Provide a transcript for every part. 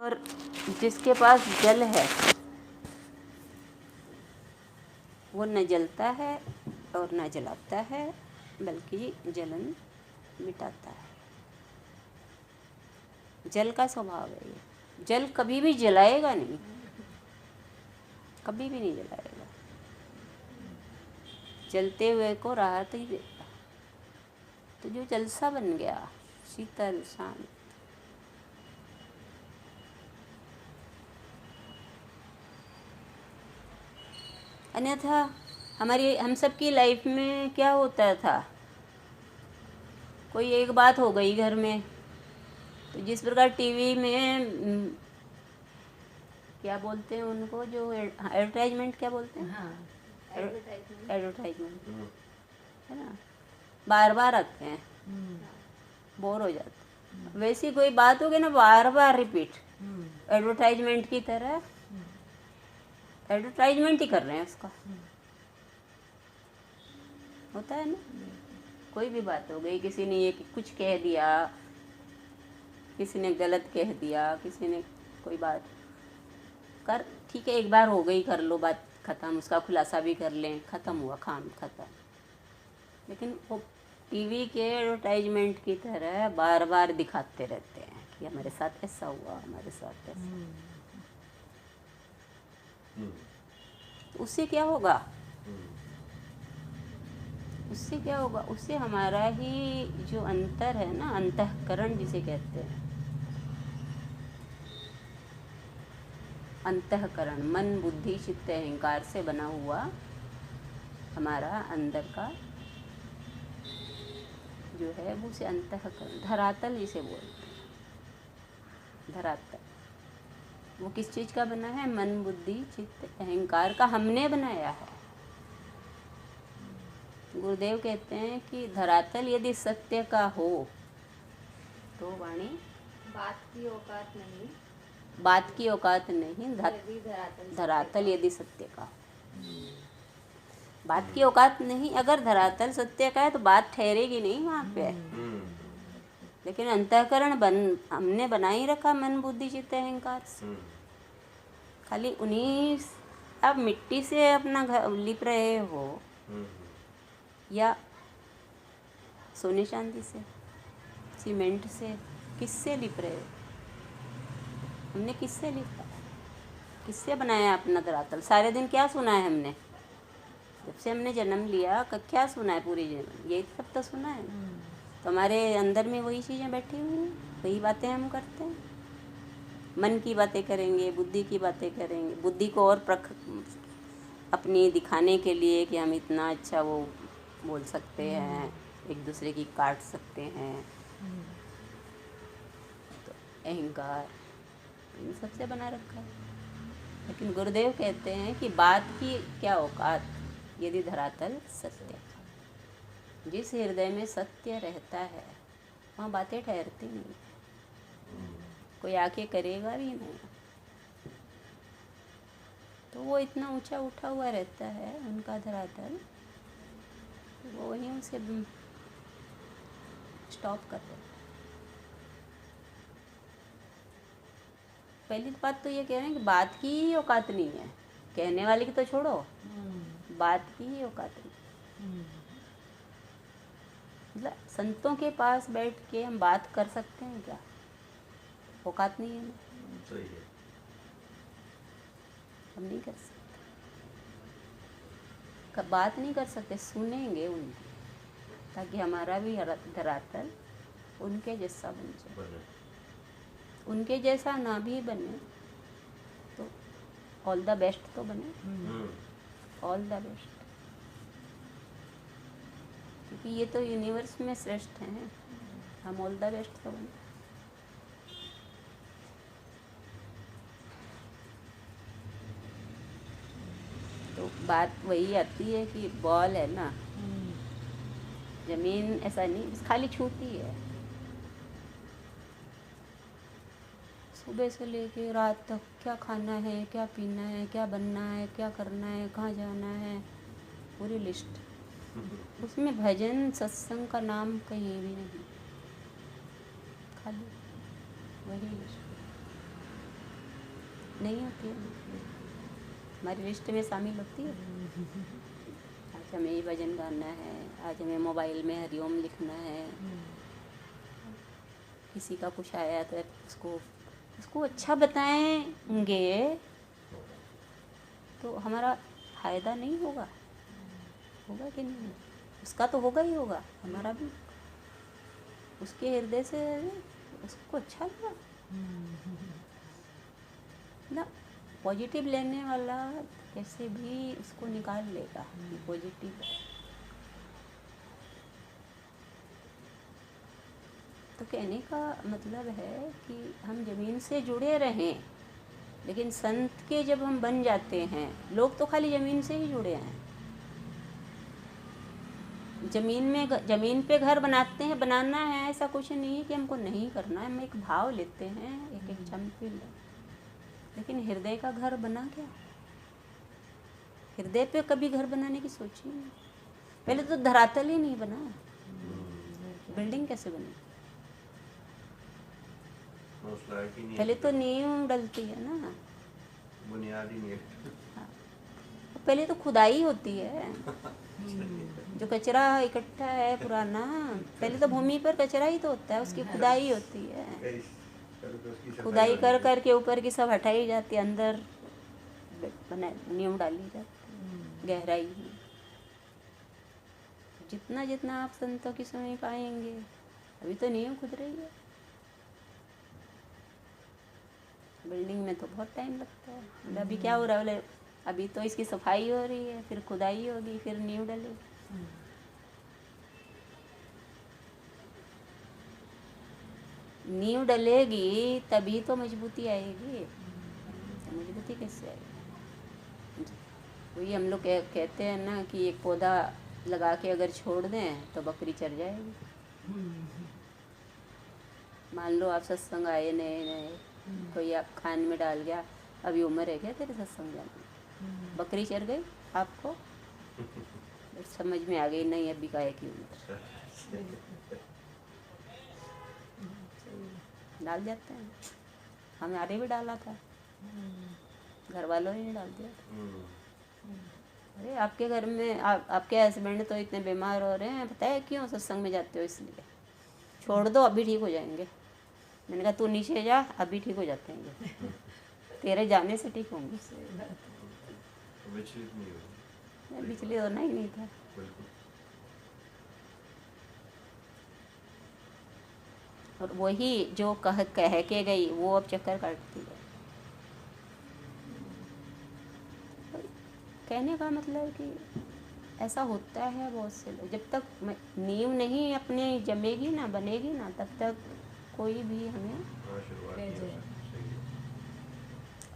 और जिसके पास जल है वो न जलता है और न जलाता है, बल्कि जलन मिटाता है। जल का स्वभाव है ये। जल कभी भी जलाएगा नहीं, कभी भी नहीं जलाएगा, जलते हुए को राहत ही देगा। तो जो जल सा बन गया, शीतल शांत, अन्यथा हम सबकी लाइफ में क्या होता था, कोई एक बात हो गई घर में, तो जिस प्रकार टीवी में क्या बोलते हैं उनको, जो एडवर्टाइजमेंट क्या बोलते हैं, हाँ, एडवर्टाइजमेंट है ना, बार बार आते हैं, बोर हो जाते हैं। वैसी कोई बात होगी ना, बार बार रिपीट, एडवर्टाइजमेंट की तरह एडवर्टाइजमेंट ही कर रहे हैं उसका। होता है ना, कोई भी बात हो गई, किसी ने ये कुछ कह दिया, किसी ने गलत कह दिया, किसी ने कोई बात कर, ठीक है एक बार हो गई, कर लो, बात ख़त्म, उसका खुलासा भी कर लें, ख़त्म हुआ, काम ख़त्म। लेकिन वो टीवी के एडवर्टाइजमेंट की तरह बार बार दिखाते रहते हैं कि हमारे साथ ऐसा हुआ, हमारे साथ ऐसा। तो उससे क्या होगा, उससे क्या होगा, उससे हमारा ही जो अंतर है ना, अंतःकरण जिसे कहते हैं, अंतःकरण मन बुद्धि चित्त अहंकार से बना हुआ हमारा अंदर का जो है, वो उसे अंतःकरण, धरातल जिसे बोलते हैं। धरातल वो किस चीज़ का बना है, मन बुद्धि चित्त अहंकार का हमने बनाया है। गुरुदेव कहते हैं कि धरातल यदि सत्य का हो तो वाणी बात की औकात नहीं, बात की औकात नहीं, धरातल यदि सत्य का हो। बात की औकात नहीं, अगर धरातल सत्य का है तो बात ठहरेगी नहीं वहाँ पे। लेकिन अंतःकरण हमने बना ही रखा मन बुद्धि चित्त अहंकार से। खाली उन्हीं, आप मिट्टी से अपना घर लिप रहे हो या सोने चांदी से, सीमेंट से, किससे लिप रहे हो, हमने किससे लिपा, किससे बनाया अपना धरातल। सारे दिन क्या सुना है हमने, जब से हमने जन्म लिया क्या सुना है, पूरी जीवन यही सब तो सुना है। तो हमारे अंदर में वही चीज़ें बैठी हुई हैं, वही बातें हम करते हैं। मन की बातें करेंगे, बुद्धि की बातें करेंगे, बुद्धि को और अपनी दिखाने के लिए कि हम इतना अच्छा वो बोल सकते हैं, एक दूसरे की काट सकते हैं। तो अहंकार इन सबसे बना रखा है। लेकिन गुरुदेव कहते हैं कि बात की क्या औकात यदि धरातल सत्य का। जिस हृदय में सत्य रहता है वहाँ बातें ठहरती नहीं, कोई आके करेगा भी नहीं, तो वो इतना ऊंचा उठा हुआ रहता है उनका धरातल, वो वहीं उसे स्टॉप कर देता है। पहली बात तो ये कह रहे हैं कि बात की ही औकात नहीं है, कहने वाले की तो छोड़ो, बात की ही औकात नहीं। मतलब संतों के पास बैठ के हम बात कर सकते हैं क्या, औकात नहीं है ना, सही है, हम नहीं कर सकते, बात नहीं कर सकते, सुनेंगे उनकी, ताकि हमारा भी धरातल उनके जैसा बन जाए। उनके जैसा ना भी बने तो ऑल द बेस्ट तो बने, ऑल द बेस्ट, क्योंकि ये तो यूनिवर्स में श्रेष्ठ हैं, हम ऑल द बेस्ट तो बने। तो बात वही आती है कि बॉल है ना, जमीन ऐसा नहीं बस खाली छूती है, सुबह से लेके रात तक क्या खाना है, क्या पीना है, क्या बनना है, क्या करना है, कहाँ जाना है, पूरी लिस्ट। उसमें भजन सत्संग का नाम कहीं भी नहीं, खाली वही लिस्ट। नहीं होती है, हमारी लिस्ट में शामिल होती है। आज हमें ये भजन गाना है, आज हमें मोबाइल में हरिओम लिखना है, किसी का कुछ आया तो उसको अच्छा बताएंगे तो हमारा फायदा नहीं होगा, होगा कि नहीं? उसका तो होगा ही होगा, हमारा भी उसके हृदय से उसको अच्छा लगा ना। पॉजिटिव लेने वाला कैसे भी उसको निकाल लेगा कि पॉजिटिव है। तो कहने का मतलब है कि हम ज़मीन से जुड़े रहें, लेकिन संत के जब हम बन जाते हैं, लोग तो खाली ज़मीन से ही जुड़े हैं। ज़मीन पे घर बनाते हैं, बनाना है ऐसा कुछ नहीं है कि हमको नहीं करना है। हम एक भाव लेते हैं, एक इच्छा में फील, लेकिन हृदय का घर बना क्या? हृदय पे कभी घर बनाने की सोची नहीं। पहले तो धरातल ही नहीं बना, बिल्डिंग कैसे बनी? पहले तो नींव डलती है ना, बुनियादी नींव। हाँ। पहले तो खुदाई होती है। जो कचरा इकट्ठा है पुराना, पहले तो भूमि पर कचरा ही तो होता है, उसकी खुदाई होती है। खुदाई कर कर के ऊपर की सब हटाई जाती है, अंदर बना नींव डाली जाती है गहराई में। जितना जितना आप संतों की सुनी पाएंगे, अभी तो नींव खुद रही है। बिल्डिंग में तो बहुत टाइम लगता है। मतलब अभी क्या हो रहा है? बोले अभी तो इसकी सफाई हो रही है, फिर खुदाई होगी, फिर नींव डलेगी। नींव डलेगी तभी तो मजबूती आएगी। मजबूती कैसे आएगी? वही हम लोग कहते हैं ना कि एक पौधा लगा के अगर छोड़ दें तो बकरी चर जाएगी। मान लो आप सत्संग आए नए नए, कोई आप खान में डाल गया, अभी उम्र है क्या तेरे सत्संग जाने? बकरी चर गई आपको, समझ में आ गई नहीं अभी गाय की उम्र, डाल जाते हैं। हमारे भी डाला था, घर वालों ने डाल दिया था। अरे आपके घर में आपके हस्बैंड तो इतने बीमार हो रहे हैं, पता है क्यों? सत्संग में जाते हो इसलिए। छोड़ दो अभी ठीक हो जाएंगे। मैंने कहा तू नीचे जा, अभी ठीक हो जाते हैं, तेरे जाने से ठीक होंगे। विचलित होना ही नहीं था। और वही जो कह के गई वो अब चक्कर काटती है। कहने का मतलब कि ऐसा होता है बहुत से लोग, जब तक नींव नहीं अपने जमेगी ना, बनेगी ना, तब तक कोई भी हमें।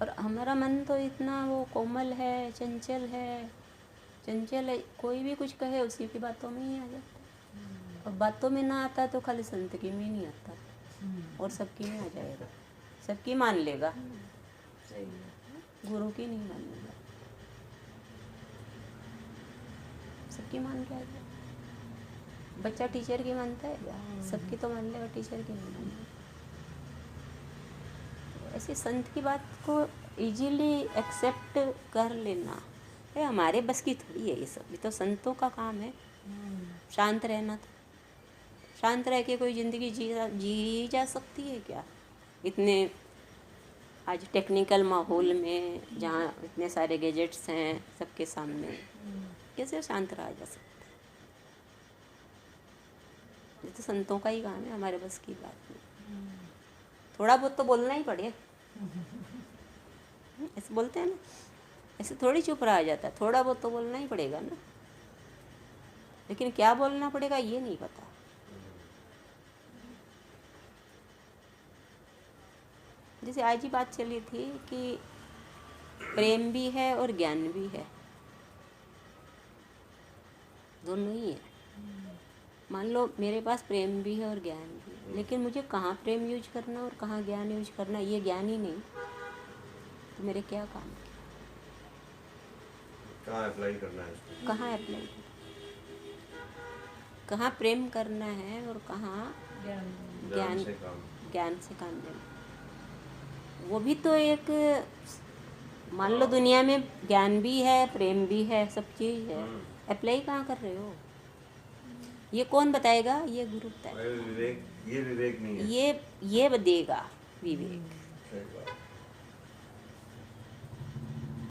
और हमारा मन तो इतना वो कोमल है, चंचल है, कोई भी कुछ कहे उसी की बातों में ही आ जाता है। और बातों में ना आता तो खाली संत की में नहीं आता, और सबकी में आ जाएगा, सबकी मान लेगा, गुरु की नहीं मानेगा, सबकी मान के आ जाएगा। बच्चा टीचर की मानता है क्या? सबकी तो मान लेगा, टीचर की नहीं मानेगा। ऐसे संत की बात को इजीली एक्सेप्ट कर लेना है हमारे बस की थोड़ी है। ये सब तो संतों का काम है। शांत रहना था, शांत रह के कोई ज़िंदगी जी जा सकती है क्या? इतने आज टेक्निकल माहौल में जहाँ इतने सारे गैजेट्स हैं सबके सामने, कैसे शांत रहा जा सकता है? ये तो संतों का ही काम है, हमारे बस की बात नहीं। थोड़ा बहुत तो बोलना ही पड़े, ऐसे बोलते हैं ना, ऐसे थोड़ी चुप रहा जाता है, थोड़ा बहुत तो बोलना ही पड़ेगा ना। लेकिन क्या बोलना पड़ेगा ये नहीं पता। जैसे आज ही बात चली थी कि प्रेम भी है और ज्ञान भी है, दोनों ही है। मान लो मेरे पास प्रेम भी है और ज्ञान भी है, लेकिन मुझे कहाँ प्रेम यूज करना और कहाँ ज्ञान यूज करना ये ज्ञान ही नहीं, तो मेरे क्या काम है? कहाँ अप्लाई करना है इसको? कहाँ अप्लाई, कहाँ प्रेम करना है और कहाँ ज्ञान से काम लेना। वो भी तो एक, मान लो दुनिया में ज्ञान भी है, प्रेम भी है, सब चीज़ है, अप्लाई कहाँ कर रहे हो? ये कौन बताएगा? ये गुरु बताएगा। विवेक, ये विवेक नहीं है। ये देगा विवेक। सही बात।